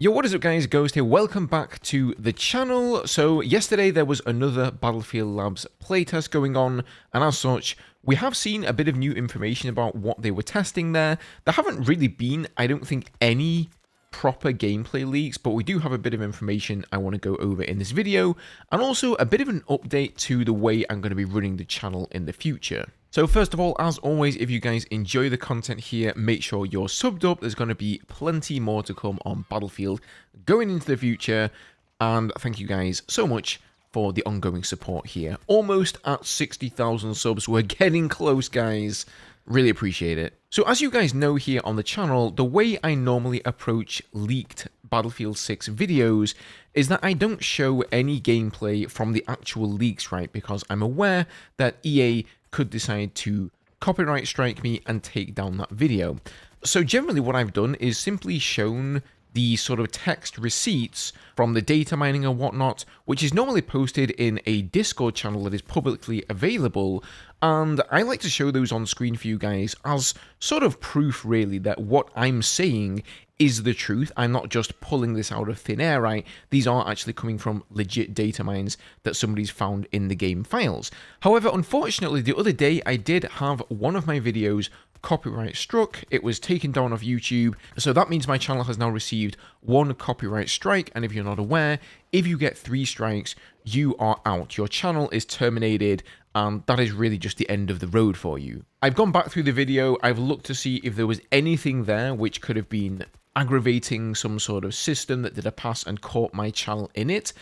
Yo, what is up guys, Ghost here, welcome back to the channel. So yesterday there was another Battlefield Labs playtest going on, and as such, we have seen a bit of new information about what they were testing there. There haven't really been, I don't think, any proper gameplay leaks, but we do have a bit of information I want to go over in this video, and also a bit of an update to the way I'm going to be running the channel in the future. So first of all, as always, if you guys enjoy the content here, make sure you're subbed up. There's going to be plenty more to come on Battlefield going into the future. And thank you guys so much for the ongoing support here. Almost at 60,000 subs. We're getting close, guys. Really appreciate it. So as you guys know here on the channel, the way I normally approach leaked Battlefield 6 videos is that I don't show any gameplay from the actual leaks, right? Because I'm aware that EA could decide to copyright strike me and take down that video. So generally what I've done is simply shown the sort of text receipts from the data mining and whatnot, which is normally posted in a Discord channel that is publicly available, and I like to show those on screen for you guys as sort of proof really that what I'm saying is the truth. I'm not just pulling this out of thin air, right? These are actually coming from legit data mines that somebody's found in the game files. However, unfortunately, the other day I did have one of my videos copyright struck. It was taken down off YouTube, so that means my channel has now received one copyright strike, and if you're not aware, if you get 3 strikes, you are out. Your channel is terminated, and that is really just the end of the road for you. I've gone back through the video, I've looked to see if there was anything there which could have been aggravating some sort of system that did a pass and caught my channel in it,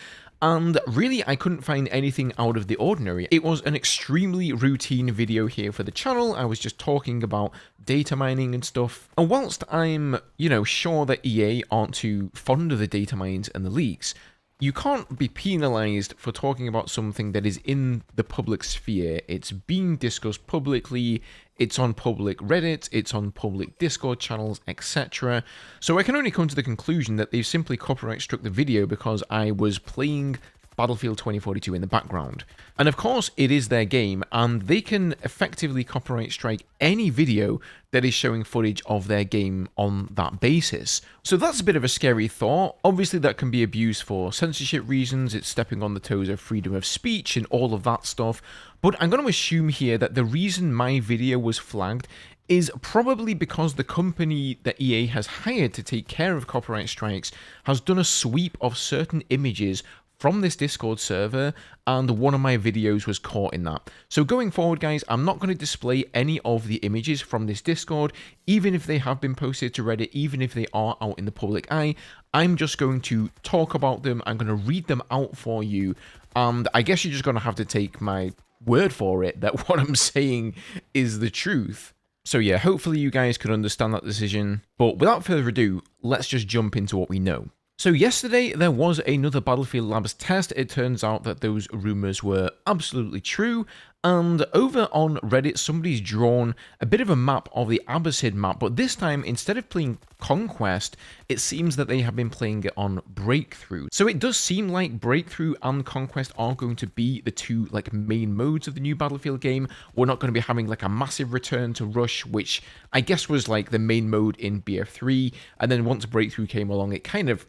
and really I couldn't find anything out of the ordinary. It was an extremely routine video here for the channel. I was just talking about data mining and stuff, and whilst I'm, sure that EA aren't too fond of the data mines and the leaks, you can't be penalized for talking about something that is in the public sphere. It's being discussed publicly, it's on public Reddit, it's on public Discord channels, etc. So I can only come to the conclusion that they've simply copyright struck the video because I was playing Battlefield 2042 in the background. And of course, it is their game, and they can effectively copyright strike any video that is showing footage of their game on that basis. So that's a bit of a scary thought. Obviously, that can be abused for censorship reasons. It's stepping on the toes of freedom of speech and all of that stuff. But I'm going to assume here that the reason my video was flagged is probably because the company that EA has hired to take care of copyright strikes has done a sweep of certain images from this Discord server, and one of my videos was caught in that. So going forward, guys, I'm not going to display any of the images from this Discord, even if they have been posted to Reddit, even if they are out in the public eye. I'm just going to talk about them, I'm going to read them out for you, and I guess you're just going to have to take my word for it that what I'm saying is the truth. So yeah, hopefully you guys can understand that decision, but without further ado, let's just jump into what we know. So yesterday there was another Battlefield Labs test. It turns out that those rumors were absolutely true, and over on Reddit somebody's drawn a bit of a map of the Abbasid map, but this time instead of playing Conquest, it seems that they have been playing it on Breakthrough. So it does seem like Breakthrough and Conquest are going to be the two main modes of the new Battlefield game. We're not going to be having a massive return to Rush, which I guess was the main mode in BF3, and then once Breakthrough came along, it kind of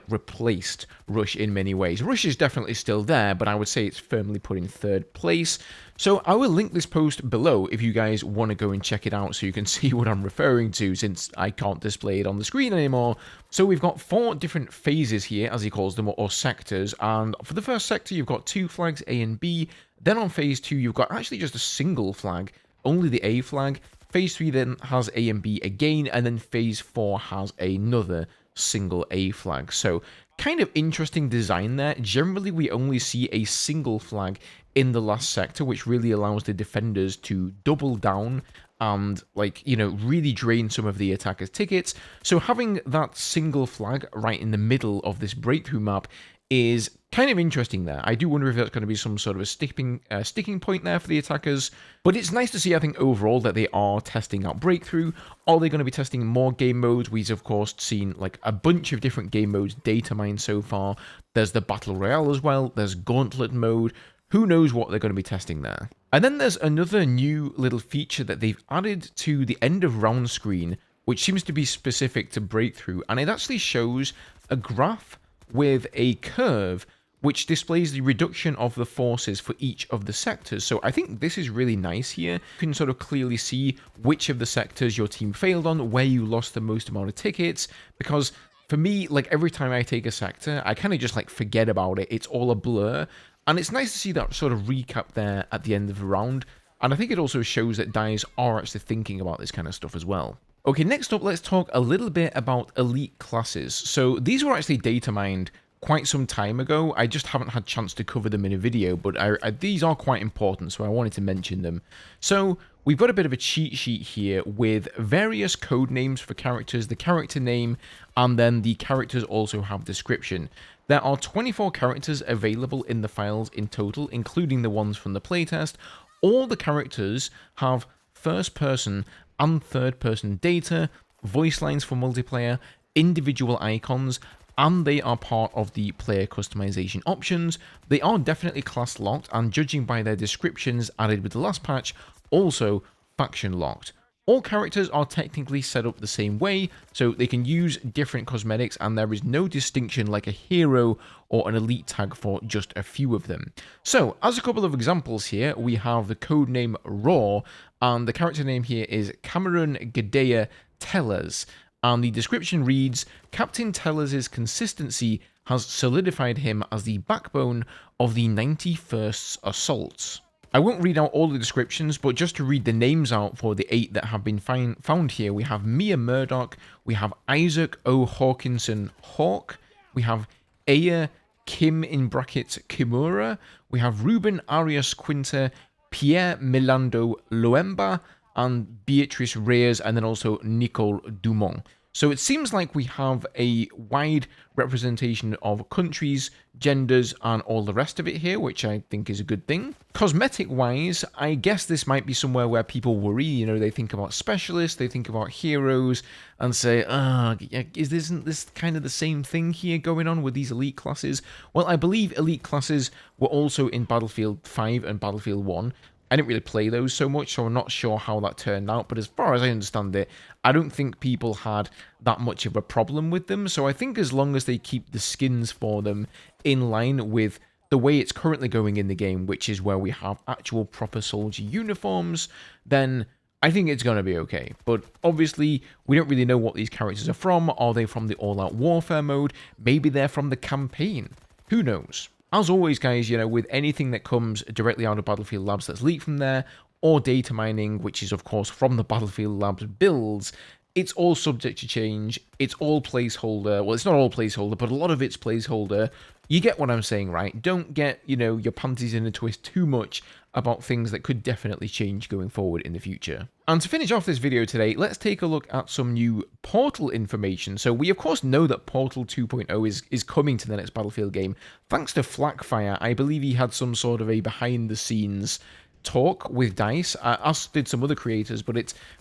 replaced Rush in many ways. Rush is definitely still there, but I would say it's firmly put in 3rd place. So I will link this post below if you guys want to go and check it out so you can see what I'm referring to, since I can't display it on the screen anymore. So we've got 4 different phases here, as he calls them, or sectors, and for the first sector you've got 2 flags, A and B. Then on phase 2 you've got actually just a single flag, only the A flag. Phase 3 then has A and B again, and then phase 4 has another single A flag. So kind of interesting design there. Generally we only see a single flag in the last sector, which really allows the defenders to double down and really drain some of the attackers' tickets. So having that single flag right in the middle of this Breakthrough map is kind of interesting there. I do wonder if that's going to be some sort of a sticking point there for the attackers. But it's nice to see, I think, overall that they are testing out Breakthrough. Are they going to be testing more game modes? We've, of course, seen a bunch of different game modes data mined so far. There's the Battle Royale as well. There's Gauntlet mode. Who knows what they're going to be testing there. And then there's another new little feature that they've added to the end of round screen, which seems to be specific to Breakthrough, and it actually shows a graph with a curve which displays the reduction of the forces for each of the sectors. So I think this is really nice here. You can sort of clearly see which of the sectors your team failed on, where you lost the most amount of tickets, because for me, like every time I take a sector, I kind of just like forget about it. It's all a blur. And it's nice to see that sort of recap there at the end of the round. And I think it also shows that DICE are actually thinking about this kind of stuff as well. Okay, next up, let's talk a little bit about elite classes. So these were actually data mined quite some time ago. I just haven't had a chance to cover them in a video, but these are quite important, so I wanted to mention them. So we've got a bit of a cheat sheet here with various code names for characters, the character name, and then the characters also have description. There are 24 characters available in the files in total, including the ones from the playtest. All the characters have first person and third person data, voice lines for multiplayer, individual icons, and they are part of the player customization options. They are definitely class locked, and judging by their descriptions added with the last patch, also faction locked. All characters are technically set up the same way, so they can use different cosmetics, and there is no distinction like a hero or an elite tag for just a few of them. So, as a couple of examples here, we have the codename Raw, and the character name here is Cameron Gadea Tellers. And the description reads, Captain Tellers' consistency has solidified him as the backbone of the 91st Assaults. I won't read out all the descriptions, but just to read the names out for the 8 that have been found here, we have Mia Murdoch, we have Isaac O. Hawkinson Hawk, we have Aya Kim in brackets Kimura, we have Ruben Arias Quinta, Pierre Milando Loemba, and Beatrice Reyes, and then also Nicole Dumont. So it seems like we have a wide representation of countries, genders, and all the rest of it here, which I think is a good thing. Cosmetic-wise, I guess this might be somewhere where people worry, you know, they think about specialists, they think about heroes, and say, isn't this kind of the same thing here going on with these elite classes? Well, I believe elite classes were also in Battlefield 5 and Battlefield 1, I didn't really play those so much, so I'm not sure how that turned out. But as far as I understand it, I don't think people had that much of a problem with them. So I think as long as they keep the skins for them in line with the way it's currently going in the game, which is where we have actual proper soldier uniforms, then I think it's going to be okay. But obviously, we don't really know what these characters are from. Are they from the all-out warfare mode? Maybe they're from the campaign. Who knows? As always, guys, you know, with anything that comes directly out of Battlefield Labs that's leaked from there, or data mining, which is, of course, from the Battlefield Labs builds, it's all subject to change. It's all placeholder. Well, it's not all placeholder, but a lot of it's placeholder. You get what I'm saying, right? Don't get, you know, your panties in a twist too much about things that could definitely change going forward in the future. And to finish off this video today, let's take a look at some new Portal information. So we of course know that Portal 2.0 is coming to the next Battlefield game. Thanks to Flackfire, I believe he had some sort of a behind the scenes talk with DICE, as did some other creators,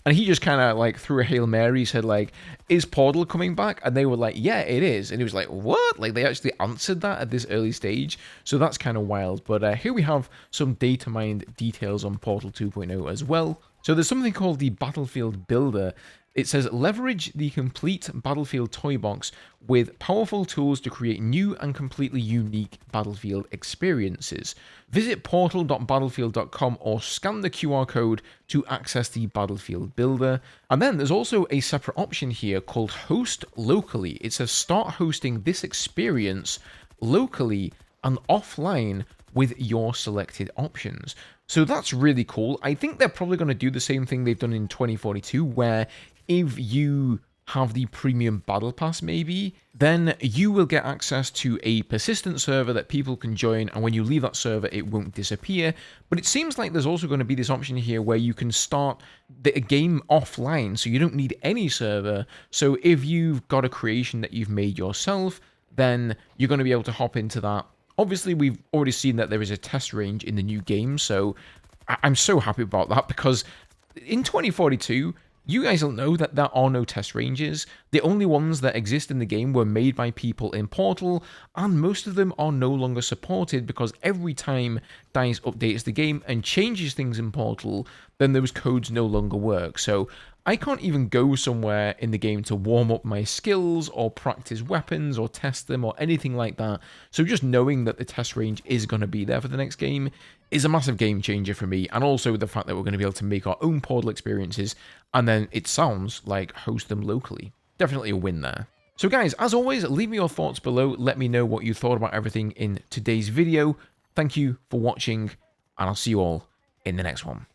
and he just kind of like threw a Hail Mary, said like, is Portal coming back? And they were like, yeah, it is. And he was like, what? Like they actually answered that at this early stage. So that's kind of wild. But here we have some data mined details on Portal 2.0 as well. So there's something called the Battlefield Builder. It says, leverage the complete Battlefield toy box with powerful tools to create new and completely unique Battlefield experiences. Visit portal.battlefield.com or scan the QR code to access the Battlefield Builder. And then there's also a separate option here called Host Locally. It says, start hosting this experience locally and offline with your selected options. So that's really cool. I think they're probably going to do the same thing they've done in 2042, where if you have the premium battle pass maybe, then you will get access to a persistent server that people can join, and when you leave that server it won't disappear. But it seems like there's also going to be this option here where you can start the game offline, so you don't need any server. So if you've got a creation that you've made yourself, then you're going to be able to hop into that. Obviously, we've already seen that there is a test range in the new game, so I'm so happy about that, because in 2042, you guys will know that there are no test ranges. The only ones that exist in the game were made by people in Portal, and most of them are no longer supported because every time DICE updates the game and changes things in Portal, then those codes no longer work. So I can't even go somewhere in the game to warm up my skills or practice weapons or test them or anything like that. So just knowing that the test range is going to be there for the next game is a massive game changer for me. And also the fact that we're going to be able to make our own Portal experiences and then it sounds like host them locally. Definitely a win there. So guys, as always, leave me your thoughts below. Let me know what you thought about everything in today's video. Thank you for watching, and I'll see you all in the next one.